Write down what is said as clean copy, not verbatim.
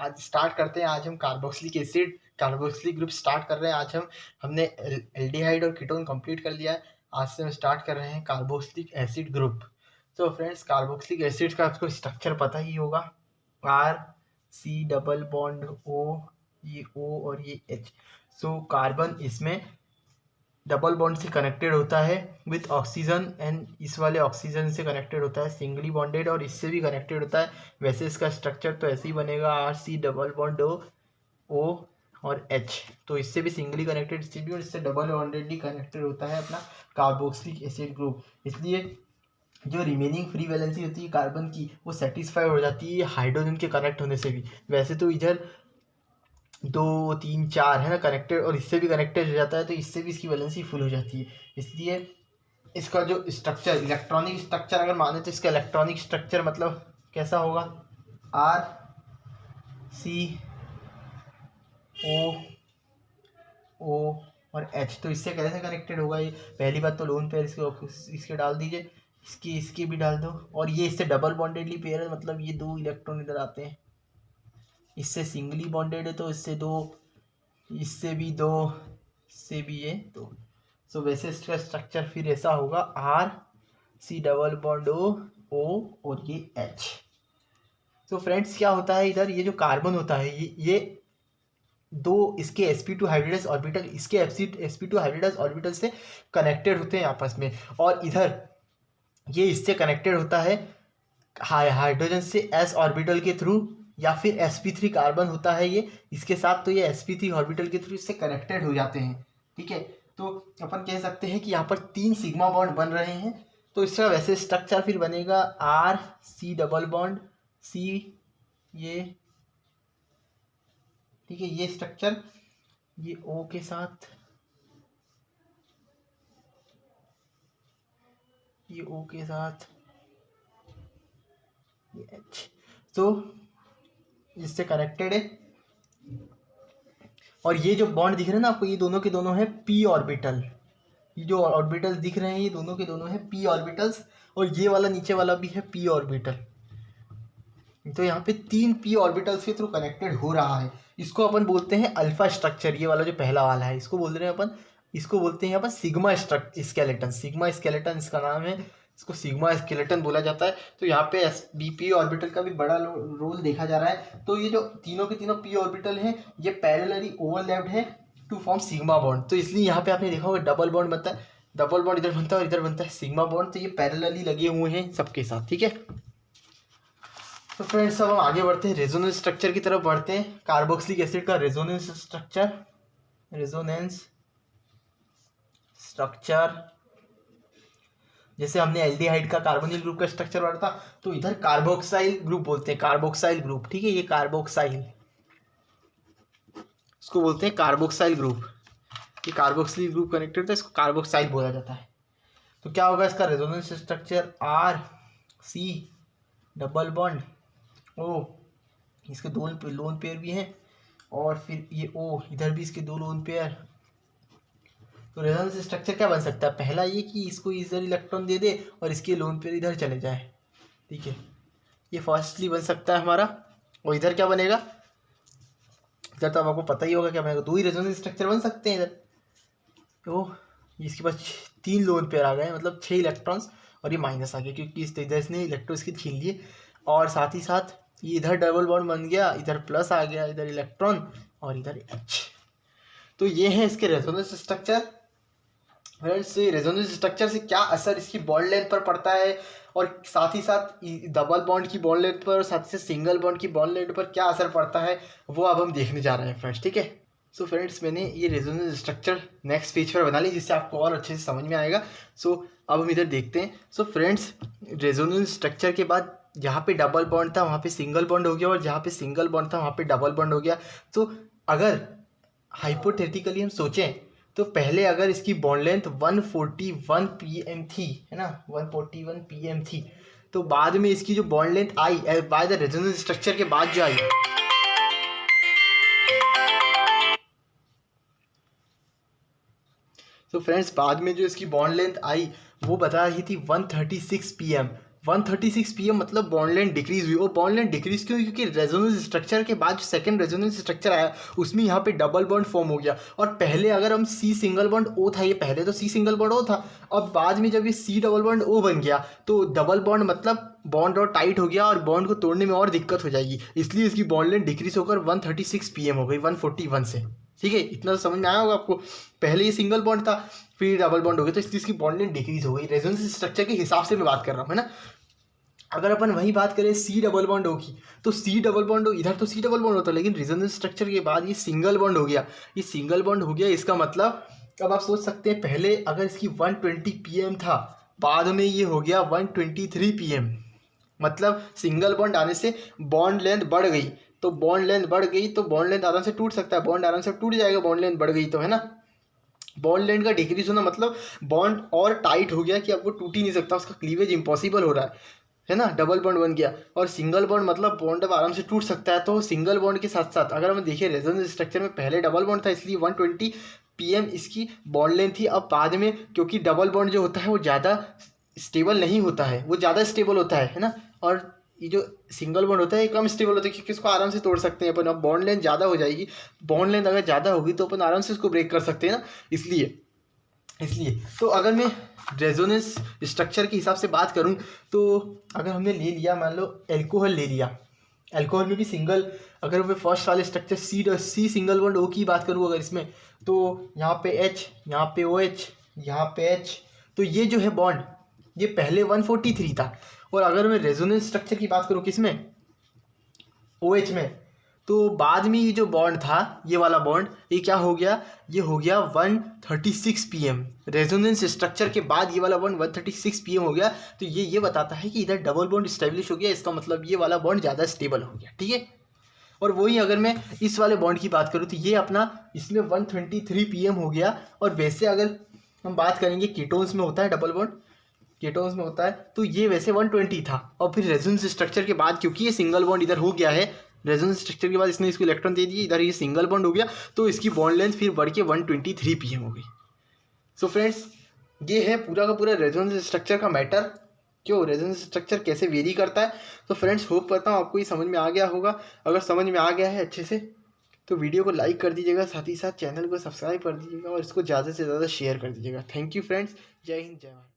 आज स्टार्ट करते हैं। आज हम carboxylic acid carboxylic group start कर रहे हैं। आज हमने एल्डिहाइड और कीटोन कंप्लीट कर लिया है। आज से हम स्टार्ट कर रहे हैं कार्बोक्सिलिक एसिड ग्रुप। तो फ्रेंड्स, कार्बोक्सिलिक एसिड का आपको स्ट्रक्चर पता ही होगा। R C double bond O, ये ओ और ये एच। सो कार्बन इसमें डबल बॉन्ड से कनेक्टेड होता है विथ ऑक्सीजन, एंड इस वाले ऑक्सीजन से कनेक्टेड होता है सिंगली बॉन्डेड, और इससे भी कनेक्टेड होता है। वैसे इसका स्ट्रक्चर तो ऐसे ही बनेगा, R C double bond O और एच। तो इससे भी सिंगली कनेक्टेड, इससे भी, और इससे डबल बॉन्डेडली कनेक्टेड होता है अपना कार्बोक्सिलिक एसिड ग्रुप। इसलिए जो रिमेनिंग फ्री वैलेंसी होती है कार्बन की, वो सेटिस्फाई हो जाती है हाइड्रोजन के कनेक्ट होने से भी। वैसे तो इधर 2 3 4 है ना कनेक्टेड, और इससे भी कनेक्टेड हो जाता है, तो इससे भी इसकी वैलेंसी फुल हो जाती है। इसलिए इसका जो स्ट्रक्चर, इलेक्ट्रॉनिक स्ट्रक्चर अगर माने तो इसका इलेक्ट्रॉनिक स्ट्रक्चर मतलब कैसा होगा, आर सी ओ और एच। तो इससे कैसे कनेक्टेड होगा ये, पहली बात तो लोन पेयर इसके डाल दीजिए, इसके भी डाल दो, और ये इससे डबल बॉन्डेडली पेयर है, मतलब ये 2 इलेक्ट्रॉन इधर आते हैं। इससे सिंगली बॉन्डेड है तो इससे 2, इससे भी 2, इससे भी ये 2। सो वैसे इसका स्ट्रक्चर फिर ऐसा होगा, R C double bond O और ये एच। तो फ्रेंड्स क्या होता है, इधर ये जो कार्बन होता है ये 2 इसके sp2 हाइब्रिडस ऑर्बिटल इसके sp2 हाइब्रिडस ऑर्बिटल से कनेक्टेड होते हैं आपस में, और इधर ये इससे कनेक्टेड होता है हाइड्रोजन से s ऑर्बिटल के थ्रू, या फिर sp3 कार्बन होता है ये इसके साथ, तो ये sp3 ऑर्बिटल के थ्रू इससे कनेक्टेड हो जाते हैं। ठीक है, तो अपन कह सकते हैं कि यहाँ पर 3 सिग्मा बॉन्ड बन रहे हैं। तो इसका वैसे स्ट्रक्चर फिर बनेगा, R C double bond C, ये ठीक है, ये स्ट्रक्चर, ये O के साथ, ये O के साथ, ये H, तो इससे कनेक्टेड है। और ये जो बॉन्ड दिख रहे हैं ना आपको, ये दोनों के दोनों है p ऑर्बिटल। ये जो ऑर्बिटल्स दिख रहे हैं ये दोनों के दोनों है p ऑर्बिटल्स, और ये वाला नीचे वाला भी है p ऑर्बिटल। तो यहाँ पे 3 p ऑर्बिटल्स के थ्रू कनेक्टेड हो रहा है। इसको अपन बोलते हैं अल्फा स्ट्रक्चर। ये वाला जो पहला वाला है इसको बोल रहे हैं अपन, इसको बोलते हैं अपन सिग्मा स्केलेटन। सिग्मा स्केलेटन इसका नाम है, इसको सिग्मा स्केलेटन बोला जाता है। तो यहाँ पे p ऑर्बिटल का भी बड़ा रोल देखा जा रहा है। तो ये जो तीनों के तीनों p ऑर्बिटल हैं ये पैरेलली ओवरलैप्ड है टू फॉर्म सिग्मा बॉन्ड। तो इसलिए यहाँ पे आपने देखा होगा डबल बॉन्ड बनता है, डबल बॉन्ड इधर बनता है और इधर बनता है सिग्मा बॉन्ड। तो ये पैरेलली लगे हुए हैं सबके साथ। ठीक है, तो फ्रेंड्स अब हम आगे बढ़ते हैं, रेजोनेंस स्ट्रक्चर की तरफ बढ़ते हैं। कार्बोक्सिलिक एसिड का रेजोनेंस स्ट्रक्चर, जैसे हमने एल्डिहाइड का कार्बोनिल ग्रुप का स्ट्रक्चर पढ़ा था, तो इधर कार्बोक्साइल ग्रुप बोलते हैं, कार्बोक्साइल ग्रुप। ठीक है, ये कार्बोक्साइल, इसको बोलते हैं कार्बोक्साइल ग्रुप। ये कार्बोक्सिलिक ग्रुप कनेक्टेड था, इसको कार्बोक्साइल बोला जाता है। तो क्या होगा इसका resonance structure, R C double bond O, इसके 2 लोन पेयर भी हैं, और फिर ये O इधर भी इसके 2 लोन पेयर। तो रेजोनेंस स्ट्रक्चर क्या बन सकता है, पहला ये कि इसको इधर इलेक्ट्रॉन दे दे और इसके लोन पेयर इधर चले जाए। ठीक है, ये फर्स्टली बन सकता है हमारा। और इधर क्या बनेगा, इधर तो आपको पता ही होगा क्या बनेगा, 2 ही रेजोनेंस स्ट्रक्चर बन सकते हैं इधर। तो इसके पास 3 लोन पेयर आ गए, मतलब 6 इलेक्ट्रॉन्स, और ये माइनस आ गया क्योंकि इधर इसने इलेक्ट्रॉन इसके छीन लिए। और साथ ही साथ ये इधर डबल बॉन्ड बन गया, इधर प्लस आ गया, इधर इलेक्ट्रॉन और इधर H। तो ये है इसके resonance structure. Friends, resonance structure से क्या असर इसकी बॉन्ड लेंथ पर पड़ता है, और साथ ही साथ डबल बॉन्ड की बॉन्ड लेंथ पर और साथ ही साथ सिंगल बॉन्ड की बॉन्ड लेंथ पर क्या असर पड़ता है, वो अब हम देखने जा रहे हैं फ्रेंड्स। ठीक है, सो फ्रेंड्स, मैंने ये रेजोनेंस स्ट्रक्चर नेक्स्ट पेज पर बना ली जिससे आपको और अच्छे से समझ में आएगा। सो अब हम इधर देखते हैं। सो फ्रेंड्स, रेजोनेंस स्ट्रक्चर के बाद जहाँ पे डबल बॉन्ड था वहाँ पे सिंगल बॉन्ड हो गया, और जहाँ पे सिंगल बॉन्ड था वहाँ पे डबल बॉन्ड हो गया। तो अगर हाइपोथेटिकली हम सोचें तो पहले अगर इसकी बॉन्ड लेंथ 141 pm थी, है ना, 141 pm थी, तो बाद में इसकी जो bond length I by the resonance structure के बाद जो आई, तो फ्रेंड्स बाद में जो इसकी बॉन्ड लेंथ आई वो बता रही थी 136 pm। 136 pm मतलब बॉन्ड लेंथ डिक्रीज हुई। और बॉन्ड लेंथ डिक्रीज क्यों? क्योंकि रेजोनेंस स्ट्रक्चर के बाद जो सेकंड रेजोनेंस स्ट्रक्चर आया उसमें यहाँ पे डबल बॉन्ड फॉर्म हो गया। और पहले अगर हम सी सिंगल बॉन्ड ओ था, ये पहले तो सी सिंगल बॉन्ड ओ था, अब बाद में जब ये सी डबल बॉन्ड ओ बन गया तो डबल बॉन्ड मतलब बॉन्ड और टाइट हो गया और बॉन्ड को तोड़ने में और दिक्कत हो जाएगी, इसलिए इसकी बॉन्ड लेंथ डिक्रीज होकर 136 pm हो गई 141 से। ठीक है, इतना तो समझ में आया होगा आपको। पहले ये सिंगल बॉन्ड था, फिर डबल बॉन्ड हो गया, तो इसलिए इसकी बॉन्ड लेंथ डिक्रीज हो गई। रेजोनेंस स्ट्रक्चर के हिसाब से मैं बात कर रहा हूँ, है ना। अगर अपन वही बात करें सी डबल बॉन्ड होगी तो सी डबल बॉन्ड इधर तो सी डबल बॉन्ड होता है, लेकिन रेजोनेंस स्ट्रक्चर के बाद ये सिंगल बॉन्ड हो गया। ये सिंगल बॉन्ड हो गया, इसका मतलब अब आप सोच सकते हैं पहले अगर इसकी 120 pm था, बाद में ये हो गया 123 pm। मतलब सिंगल बॉन्ड आने से बॉन्ड लेंथ बढ़ गई, तो बॉन्ड लेंथ बढ़ गई तो बॉन्ड लेंथ आराम से टूट सकता है, बॉन्ड आराम से टूट जाएगा, बॉन्ड लेंथ बढ़ गई तो, है ना। बॉन्ड लेंथ का डिक्रीज होना मतलब बॉन्ड और टाइट हो गया कि अब वो टूट ही नहीं सकता, उसका क्लीवेज इंपॉसिबल हो रहा है ना, डबल बॉन्ड बन गया। और सिंगल बॉन्ड मतलब बॉन्ड अब आराम से टूट सकता है। तो सिंगल बॉन्ड के साथ साथ अगर हम देखें रेजोनेंस स्ट्रक्चर में पहले डबल बॉन्ड था, इसलिए 120 pm इसकी बॉन्ड लेंथ थी। अब बाद में क्योंकि डबल बॉन्ड जो होता है वो ज़्यादा स्टेबल नहीं होता है, वो ज़्यादा स्टेबल होता है ना। और ये जो सिंगल बॉन्ड होता है ये कम स्टेबल होता है, क्योंकि इसको आराम से तोड़ सकते हैं अपन। अब बॉन्ड लेंथ ज़्यादा हो जाएगी, बॉन्ड लेंथ अगर ज़्यादा होगी तो अपन आराम से इसको ब्रेक कर सकते हैं ना, इसलिए तो अगर मैं रेजोनेंस स्ट्रक्चर के हिसाब से बात करूं तो अगर हमने ले लिया, मान लो एल्कोहल ले लिया, एल्कोहल में भी सिंगल, अगर मैं फर्स्ट वाले structure C single bond O की बात करूं अगर इसमें, तो यहाँ पे एच, यहाँ पे ओ एच, यहाँ पे एच, तो ये जो है बॉन्ड ये पहले 143 था। और अगर मैं रेजोनेंस स्ट्रक्चर की बात करूं किसमें, ओ एच में, तो बाद में ये जो बॉन्ड था ये वाला बॉन्ड ये क्या हो गया, ये हो गया 136 pm। रेजोनेंस स्ट्रक्चर के बाद ये वाला बॉन्ड 136 pm हो गया। तो ये बताता है कि इधर डबल बॉन्ड स्टेब्लिश हो गया, इसका मतलब ये वाला बॉन्ड ज़्यादा स्टेबल हो गया। ठीक है, और वही अगर मैं इस वाले बॉन्ड की बात करूँ तो ये अपना इसमें 123 pm हो गया। और वैसे अगर हम बात करेंगे कीटोन्स में होता है डबल बॉन्ड, कीटोन्स में होता है, तो ये वैसे 120 था। और फिर रेजोनेंस स्ट्रक्चर के बाद क्योंकि ये सिंगल बॉन्ड इधर हो गया है, रेजोनेंस स्ट्रक्चर के बाद इसने इसको इलेक्ट्रॉन दे दिए, इधर ये सिंगल बॉन्ड हो गया, तो इसकी बॉन्ड लेंथ फिर बढ़ के 123 pm हो गई। सो फ्रेंड्स, ये है पूरा का पूरा रेजोनेंस स्ट्रक्चर का मैटर, क्यों रेजोनेंस स्ट्रक्चर कैसे वेरी करता है। तो फ्रेंड्स, होप करता हूँ आपको ये समझ में आ गया होगा। अगर समझ में आ गया है अच्छे से तो वीडियो को लाइक कर दीजिएगा, साथ ही साथ चैनल को सब्सक्राइब कर दीजिएगा और इसको ज़्यादा से ज़्यादा शेयर कर दीजिएगा। थैंक यू फ्रेंड्स, जय हिंद, जय भारत।